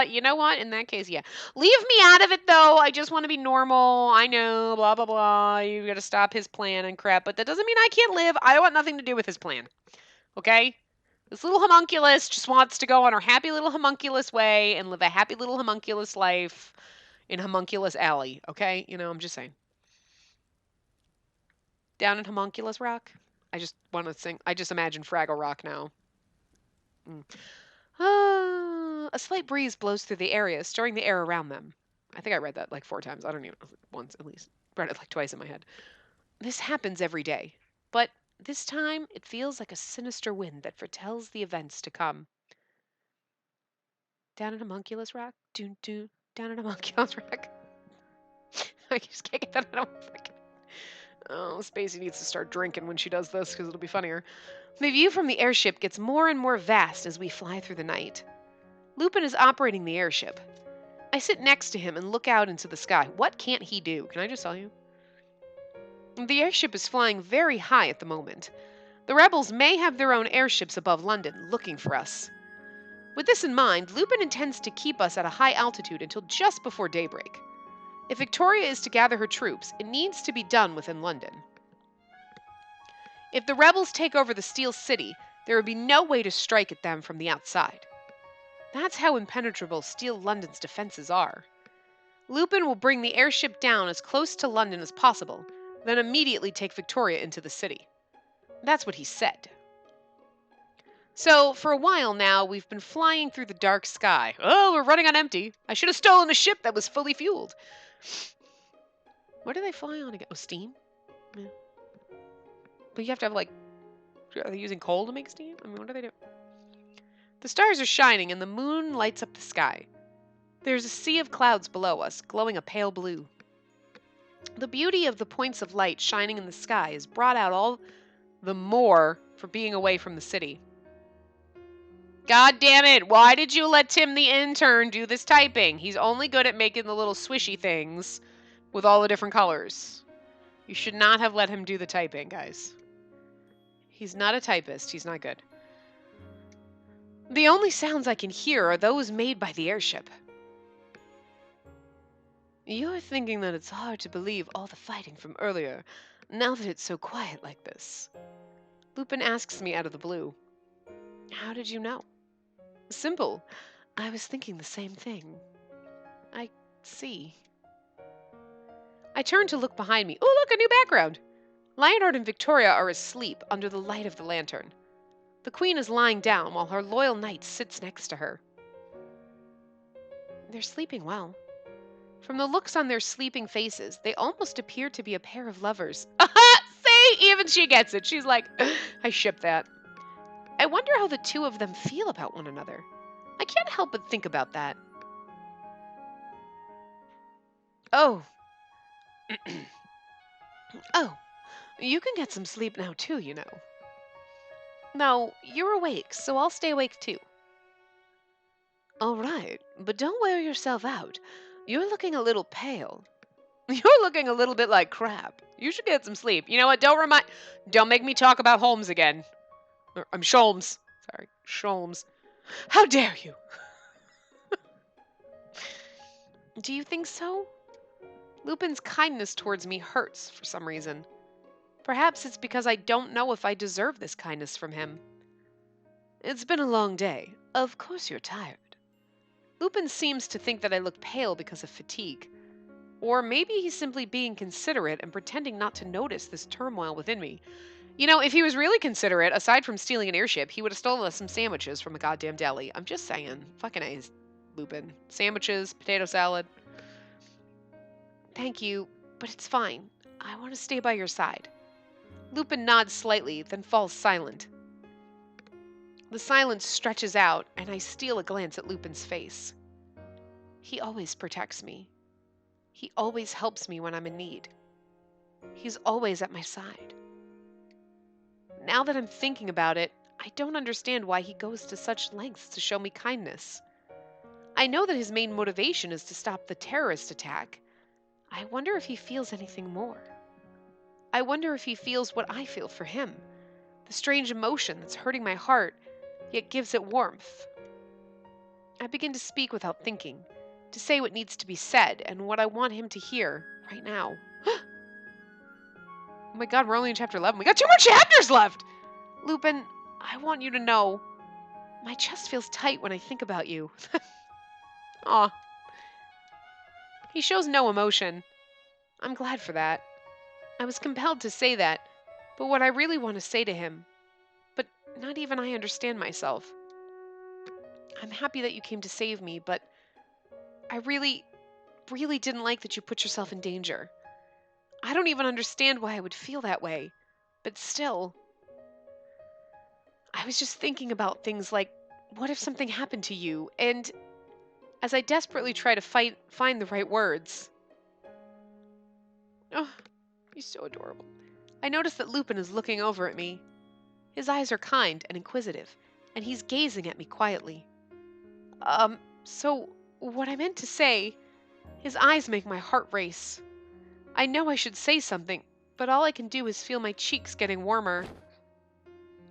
you know what? In that case, yeah. Leave me out of it, though. I just want to be normal. I know, blah, blah, blah. You gotta stop his plan and crap. But that doesn't mean I can't live. I want nothing to do with his plan. Okay? This little homunculus just wants to go on her happy little homunculus way and live a happy little homunculus life in Homunculus Alley. Okay? You know, I'm just saying. Down in Homunculus Rock? I just want to sing. I just imagine Fraggle Rock now. A slight breeze blows through the area, stirring the air around them. I think I read that like 4 times. I don't even know. Once at least. Read it like twice in my head. This happens every day. But this time, it feels like a sinister wind that foretells the events to come. Down in Homunculus Rock? Doon, doon. Down in Homunculus Rock. I just can't get that out of my fucking... Oh, Spacey needs to start drinking when she does this because it'll be funnier. The view from the airship gets more and more vast as we fly through the night. Lupin is operating the airship. I sit next to him and look out into the sky. What can't he do? Can I just tell you? The airship is flying very high at the moment. The rebels may have their own airships above London, looking for us. With this in mind, Lupin intends to keep us at a high altitude until just before daybreak. If Victoria is to gather her troops, it needs to be done within London. If the rebels take over the Steel City, there would be no way to strike at them from the outside. That's how impenetrable Steel London's defenses are. Lupin will bring the airship down as close to London as possible, then immediately take Victoria into the city. That's what he said. So, for a while now, we've been flying through the dark sky. Oh, we're running on empty. I should have stolen a ship that was fully fueled. What do they fly on again? Oh, steam? Yeah. But you have to have, like, are they using coal to make steam? I mean, what do they do? The stars are shining and the moon lights up the sky. There's a sea of clouds below us, glowing a pale blue. The beauty of the points of light shining in the sky is brought out all the more for being away from the city. God damn it, why did you let Tim the intern do this typing? He's only good at making the little swishy things with all the different colors. You should not have let him do the typing, guys. He's not a typist. He's not good. The only sounds I can hear are those made by the airship. You're thinking that it's hard to believe all the fighting from earlier, now that it's so quiet like this. Lupin asks me out of the blue. How did you know? Simple. I was thinking the same thing. I see. I turn to look behind me. Oh, look, a new background. Lionheart and Victoria are asleep under the light of the lantern. The Queen is lying down while her loyal knight sits next to her. They're sleeping well. From the looks on their sleeping faces, they almost appear to be a pair of lovers. See? Even she gets it. She's like, I ship that. I wonder how the two of them feel about one another. I can't help but think about that. Oh. Oh, you can get some sleep now too, you know. Now, you're awake, so I'll stay awake too. All right, but don't wear yourself out. You're looking a little pale. You're looking a little bit like crap. You should get some sleep. You know what? Don't make me talk about Holmes again. I'm Sholmes. Sorry, Sholmes. How dare you? Do you think so? Lupin's kindness towards me hurts for some reason. Perhaps it's because I don't know if I deserve this kindness from him. It's been a long day. Of course you're tired. Lupin seems to think that I look pale because of fatigue. Or maybe he's simply being considerate and pretending not to notice this turmoil within me. You know, if he was really considerate, aside from stealing an airship, he would have stolen us some sandwiches from a goddamn deli. I'm just saying. Fucking A's, Lupin. Sandwiches, potato salad. Thank you, but it's fine. I want to stay by your side. Lupin nods slightly, then falls silent. The silence stretches out, and I steal a glance at Lupin's face. He always protects me. He always helps me when I'm in need. He's always at my side. Now that I'm thinking about it, I don't understand why he goes to such lengths to show me kindness. I know that his main motivation is to stop the terrorist attack. I wonder if he feels anything more. I wonder if he feels what I feel for him, the strange emotion that's hurting my heart, yet gives it warmth. I begin to speak without thinking, to say what needs to be said and what I want him to hear right now. Oh my god, we're only in chapter 11. We got 2 more chapters left! Lupin, I want you to know, my chest feels tight when I think about you. Aw. He shows no emotion. I'm glad for that. I was compelled to say that, but what I really want to say to him, but not even I understand myself. I'm happy that you came to save me, but I really didn't like that you put yourself in danger. I don't even understand why I would feel that way, but still. I was just thinking about things like, what if something happened to you? And as I desperately try to find the right words. Oh, he's so adorable. I notice that Lupin is looking over at me. His eyes are kind and inquisitive, and he's gazing at me quietly. So what I meant to say, his eyes make my heart race. I know I should say something, but all I can do is feel my cheeks getting warmer.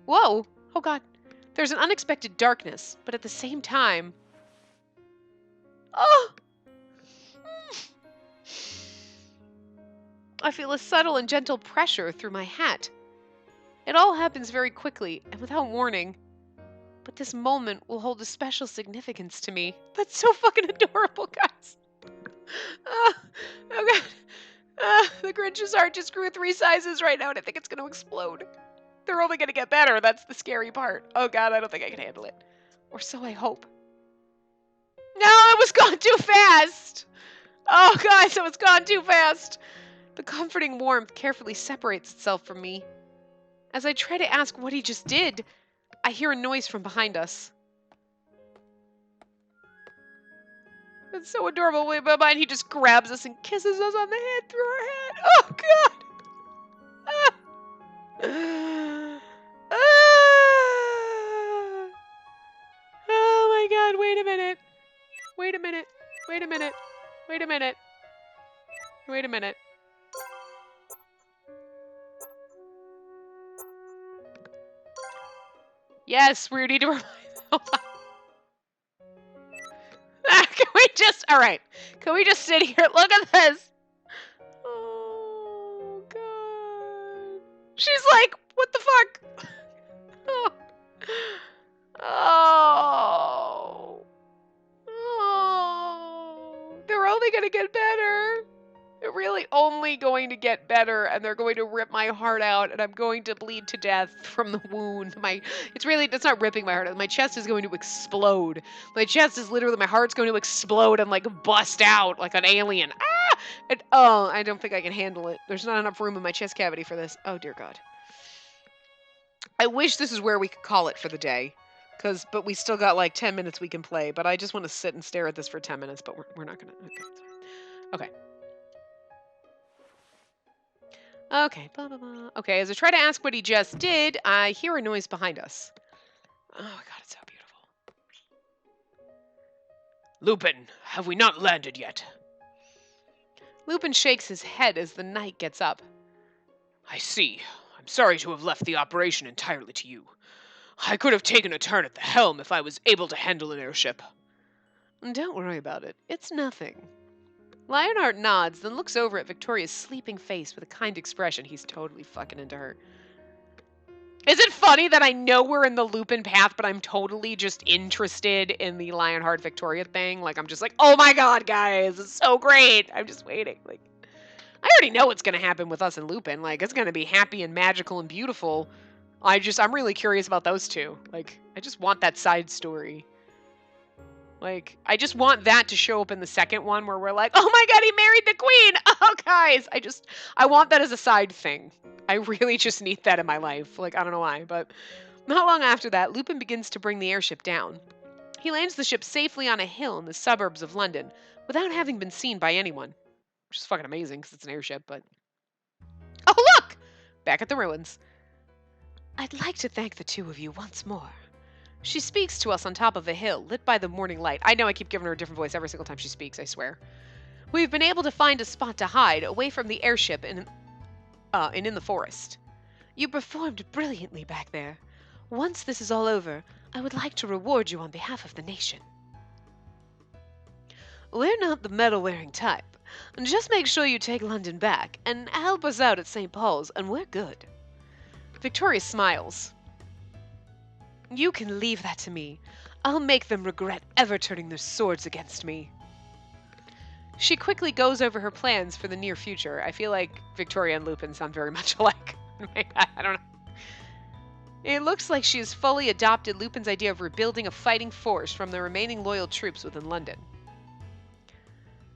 Whoa! Oh god. There's an unexpected darkness, but at the same time... Oh! I feel a subtle and gentle pressure through my hat. It all happens very quickly and without warning. But this moment will hold a special significance to me. That's so fucking adorable, guys. Oh god. The Grinch's heart just grew 3 sizes right now, and I think it's going to explode. They're only going to get better. That's the scary part. Oh god, I don't think I can handle it. Or so I hope. No, it was gone too fast. Oh guys, it was gone too fast. The comforting warmth carefully separates itself from me. As I try to ask what he just did, I hear a noise from behind us. It's so adorable. Way behind, he just grabs us and kisses us on the head through our hat. Oh god! Ah. Ah. Oh my god! Wait a minute! Wait a minute! Wait a minute! Wait a minute! Wait a minute! Yes, we need to remind. Hold on. Can we just? All right. Can we just sit here? Look at this. Oh god. She's like, what the fuck? Oh. Oh. Oh. They're only gonna get better. They're really only going to get better, and they're going to rip my heart out, and I'm going to bleed to death from the wound. That's not ripping my heart out. My chest is going to explode. My chest is literally, my heart's going to explode and like bust out like an alien. Ah! And, oh, I don't think I can handle it. There's not enough room in my chest cavity for this. Oh dear God. I wish this is where we could call it for the day. But we still got like 10 minutes we can play, but I just want to sit and stare at this for 10 minutes, but we're not gonna. Okay. Okay. Blah, blah, blah. Okay, as I try to ask what he just did, I hear a noise behind us. Oh my God, it's so beautiful. Lupin, have we not landed yet? Lupin shakes his head as the knight gets up. I see. I'm sorry to have left the operation entirely to you. I could have taken a turn at the helm if I was able to handle an airship. Don't worry about it. It's nothing. Lionheart nods, then looks over at Victoria's sleeping face with a kind expression. He's totally fucking into her. Is it funny that I know we're in the Lupin path, but I'm totally just interested in the Lionheart Victoria thing? Like, I'm just like, oh my God, guys, it's so great. I'm just waiting. Like, I already know what's going to happen with us and Lupin. Like, it's going to be happy and magical and beautiful. I'm really curious about those two. Like, I just want that side story. Like, I just want that to show up in the second one where we're like, oh my God, he married the queen. Oh, guys, I want that as a side thing. I really just need that in my life. Like, I don't know why, but not long after that, Lupin begins to bring the airship down. He lands the ship safely on a hill in the suburbs of London without having been seen by anyone. Which is fucking amazing because it's an airship, but... Oh, look! Back at the ruins. I'd like to thank the two of you once more. She speaks to us on top of a hill, lit by the morning light. I know I keep giving her a different voice every single time she speaks, I swear. We've been able to find a spot to hide, away from the airship and in the forest. You performed brilliantly back there. Once this is all over, I would like to reward you on behalf of the nation. We're not the medal-wearing type. Just make sure you take London back, and help us out at St. Paul's, and we're good. Victoria smiles. You can leave that to me. I'll make them regret ever turning their swords against me. She quickly goes over her plans for the near future. I feel like Victoria and Lupin sound very much alike. I don't know. It looks like she has fully adopted Lupin's idea of rebuilding a fighting force from the remaining loyal troops within London.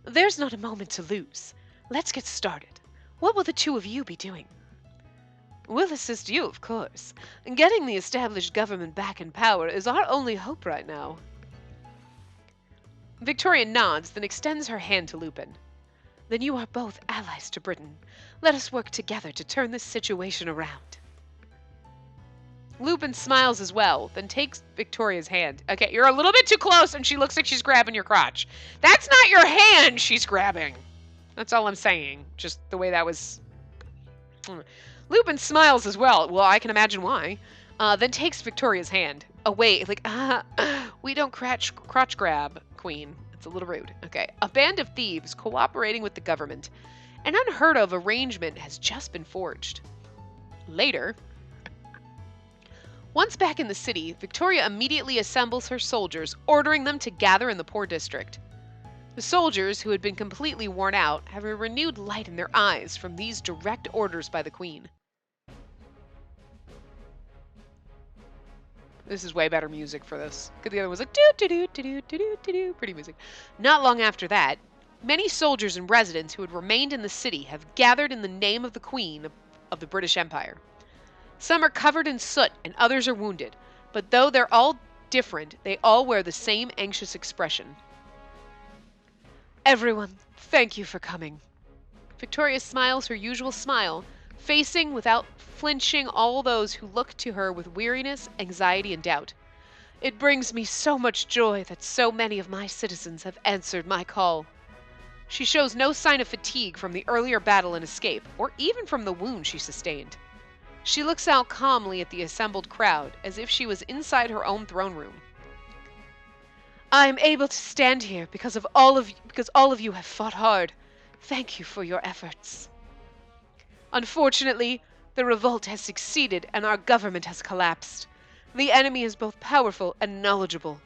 There's not a moment to lose. Let's get started. What will the two of you be doing? We'll assist you, of course. Getting the established government back in power is our only hope right now. Victoria nods, then extends her hand to Lupin. Then you are both allies to Britain. Let us work together to turn this situation around. Lupin smiles as well, then takes Victoria's hand. Okay, you're a little bit too close, and she looks like she's grabbing your crotch. That's not your hand she's grabbing. That's all I'm saying. Just the way that was... Lupin smiles as well. Well, I can imagine why. Then takes Victoria's hand. Away, like, we don't crotch grab, Queen. It's a little rude. Okay. A band of thieves cooperating with the government. An unheard of arrangement has just been forged. Later, once back in the city, Victoria immediately assembles her soldiers, ordering them to gather in the poor district. The soldiers, who had been completely worn out, have a renewed light in their eyes from these direct orders by the Queen. This is way better music for this. Because the other was like, do-do-do-do-do-do-do-do, pretty music. Not long after that, many soldiers and residents who had remained in the city have gathered in the name of the Queen of the British Empire. Some are covered in soot and others are wounded, but though they're all different, they all wear the same anxious expression. Everyone, thank you for coming. Victoria smiles her usual smile, facing without flinching all those who look to her with weariness, anxiety, and doubt. It brings me so much joy that so many of my citizens have answered my call. She shows no sign of fatigue from the earlier battle and escape, or even from the wound she sustained. She looks out calmly at the assembled crowd, as if she was inside her own throne room. I am able to stand here because all of you have fought hard. Thank you for your efforts. Unfortunately, the revolt has succeeded and our government has collapsed. The enemy is both powerful and knowledgeable.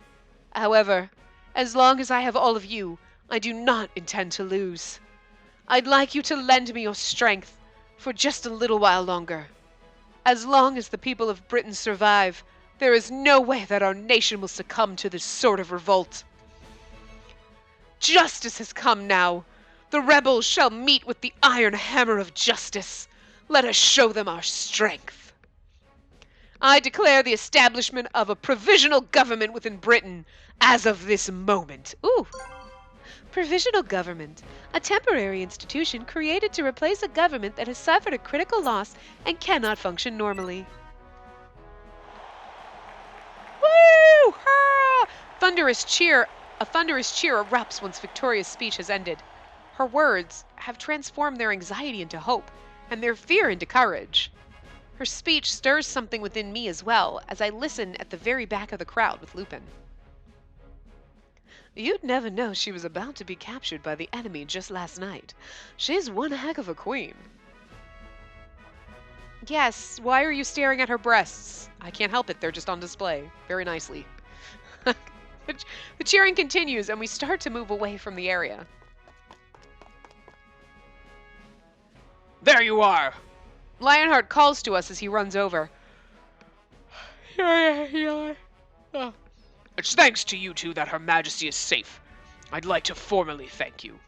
However, as long as I have all of you, I do not intend to lose. I'd like you to lend me your strength for just a little while longer. As long as the people of Britain survive, there is no way that our nation will succumb to this sort of revolt. Justice has come now. The rebels shall meet with the iron hammer of justice. Let us show them our strength. I declare the establishment of a provisional government within Britain as of this moment. Ooh. Provisional government, a temporary institution created to replace a government that has suffered a critical loss and cannot function normally. Woo! Hurrah! A thunderous cheer erupts once Victoria's speech has ended. Her words have transformed their anxiety into hope and their fear into courage. Her speech stirs something within me as well as I listen at the very back of the crowd with Lupin. You'd never know she was about to be captured by the enemy just last night. She's one heck of a queen. Yes, why are you staring at her breasts? I can't help it, they're just on display. Very nicely. The cheering continues and we start to move away from the area. There you are! Lionheart calls to us as he runs over. Oh. It's thanks to you two that Her Majesty is safe. I'd like to formally thank you.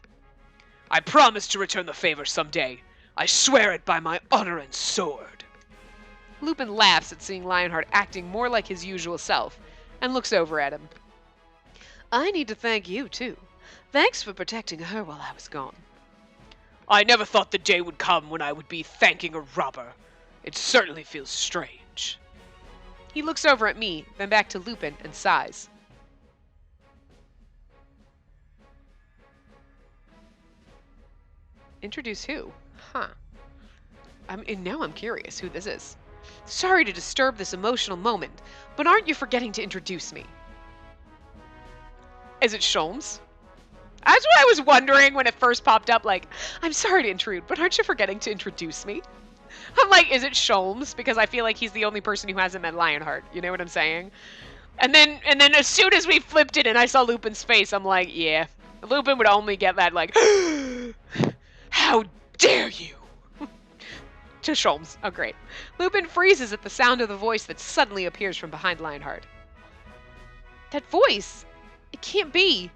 I promise to return the favor someday. I swear it by my honor and sword. Lupin laughs at seeing Lionheart acting more like his usual self and looks over at him. I need to thank you, too. Thanks for protecting her while I was gone. I never thought the day would come when I would be thanking a robber. It certainly feels strange. He looks over at me, then back to Lupin, and sighs. Introduce who? Huh. Now I'm curious who this is. Sorry to disturb this emotional moment, but aren't you forgetting to introduce me? Is it Sholmes? That's what I was wondering when it first popped up, like, I'm sorry to intrude, but aren't you forgetting to introduce me? I'm like, is it Sholmes? Because I feel like he's the only person who hasn't met Lionheart. You know what I'm saying? And then as soon as we flipped it and I saw Lupin's face, I'm like, yeah. Lupin would only get that, like, how dare you? To Sholmes. Oh, great. Lupin freezes at the sound of the voice that suddenly appears from behind Lionheart. That voice? It can't be.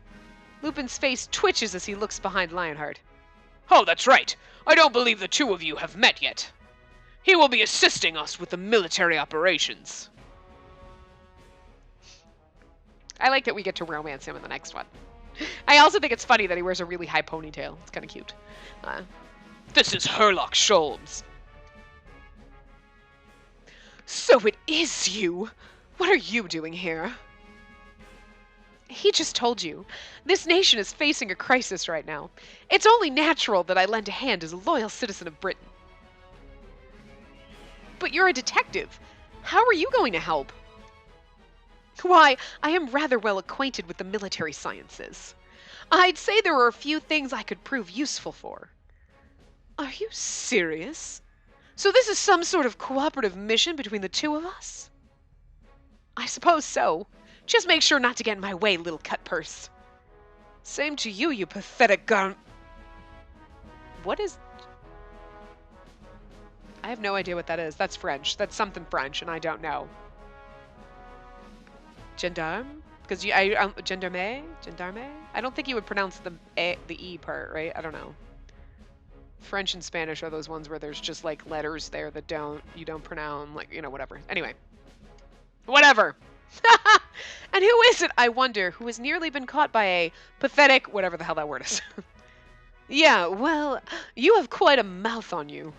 Lupin's face twitches as he looks behind Lionheart. Oh, that's right. I don't believe the two of you have met yet. He will be assisting us with the military operations. I like that we get to romance him in the next one. I also think it's funny that he wears a really high ponytail. It's kind of cute. This is Herlock Sholmes. So it is you! What are you doing here? He just told you. This nation is facing a crisis right now. It's only natural that I lend a hand as a loyal citizen of Britain. But you're a detective. How are you going to help? Why, I am rather well acquainted with the military sciences. I'd say there are a few things I could prove useful for. Are you serious? So this is some sort of cooperative mission between the two of us? I suppose so. Just make sure not to get in my way, little cut-purse. Same to you, you pathetic What is... I have no idea what that is. That's French. That's something French, and I don't know. Gendarme? Because gendarme? Gendarme? I don't think you would pronounce the E part, right? I don't know. French and Spanish are those ones where there's just like letters there that you don't pronounce, like, you know, whatever. Anyway. Whatever. And who is it, I wonder, who has nearly been caught by a pathetic, whatever the hell that word is. Yeah, well, you have quite a mouth on you.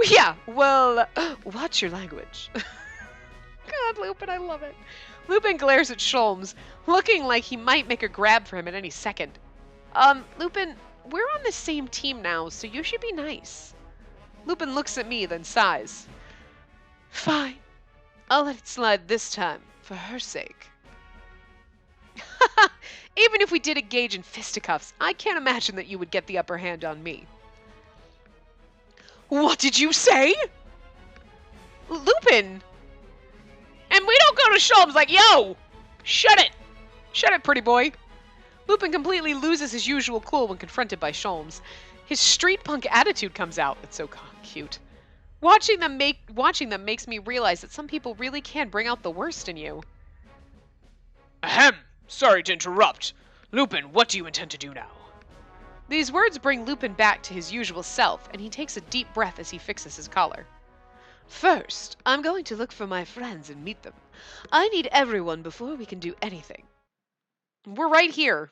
Yeah, well, watch your language. God, Lupin, I love it. Lupin glares at Sholmes, looking like he might make a grab for him at any second. Lupin, we're on the same team now, so you should be nice. Lupin looks at me, then sighs. Fine. I'll let it slide this time, for her sake. Even if we did engage in fisticuffs, I can't imagine that you would get the upper hand on me. What did you say? Lupin! And we don't go to Sholmes like, yo! Shut it! Shut it, pretty boy. Lupin completely loses his usual cool when confronted by Sholmes. His street punk attitude comes out. It's so cute. Watching them makes me realize that some people really can bring out the worst in you. Ahem! Sorry to interrupt. Lupin, what do you intend to do now? These words bring Lupin back to his usual self, and he takes a deep breath as he fixes his collar. First, I'm going to look for my friends and meet them. I need everyone before we can do anything. We're right here.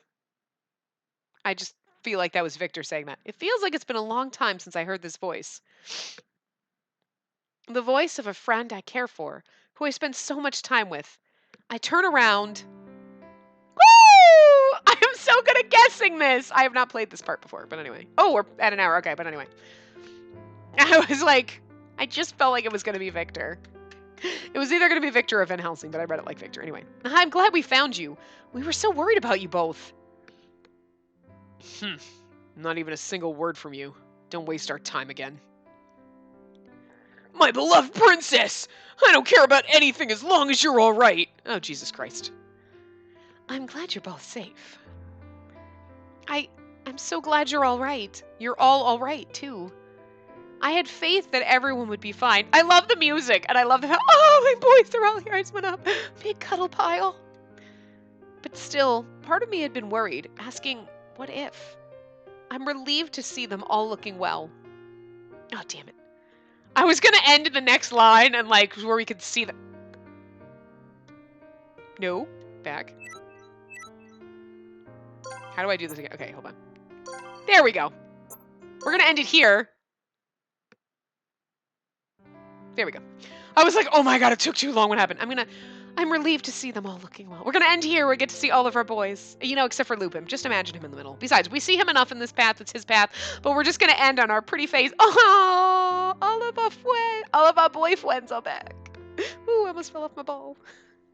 I just feel like that was Victor saying that. It feels like it's been a long time since I heard this voice. The voice of a friend I care for, who I spend so much time with. I turn around. Woo! I am so good at guessing this. I have not played this part before, but anyway. Oh, we're at an hour. Okay, but anyway. I was like, I just felt like it was going to be Victor. It was either going to be Victor or Van Helsing, but I read it like Victor. Anyway, I'm glad we found you. We were so worried about you both. Not even a single word from you. Don't waste our time again. My beloved princess! I don't care about anything as long as you're all right. Oh, Jesus Christ. I'm glad you're both safe. I'm so glad you're all right. You're all right, too. I had faith that everyone would be fine. I love the music, and I love the oh, my boys are all here. I just went up. Big cuddle pile. But still, part of me had been worried, asking, what if? I'm relieved to see them all looking well. Oh, damn it. I was going to end in the next line and, like, where we could see them. No. Back. How do I do this again? Okay, hold on. There we go. We're going to end it here. There we go. I was like, oh my god, it took too long. What happened? I'm relieved to see them all looking well. We're going to end here. We get to see all of our boys. You know, except for Lupin. Just imagine him in the middle. Besides, we see him enough in this path. It's his path. But we're just going to end on our pretty face. Oh, all of our boyfriends are back. Ooh, I almost fell off my ball.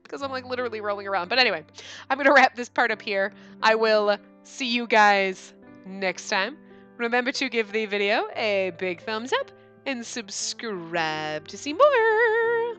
Because I'm like literally rolling around. But anyway, I'm going to wrap this part up here. I will see you guys next time. Remember to give the video a big thumbs up and subscribe to see more.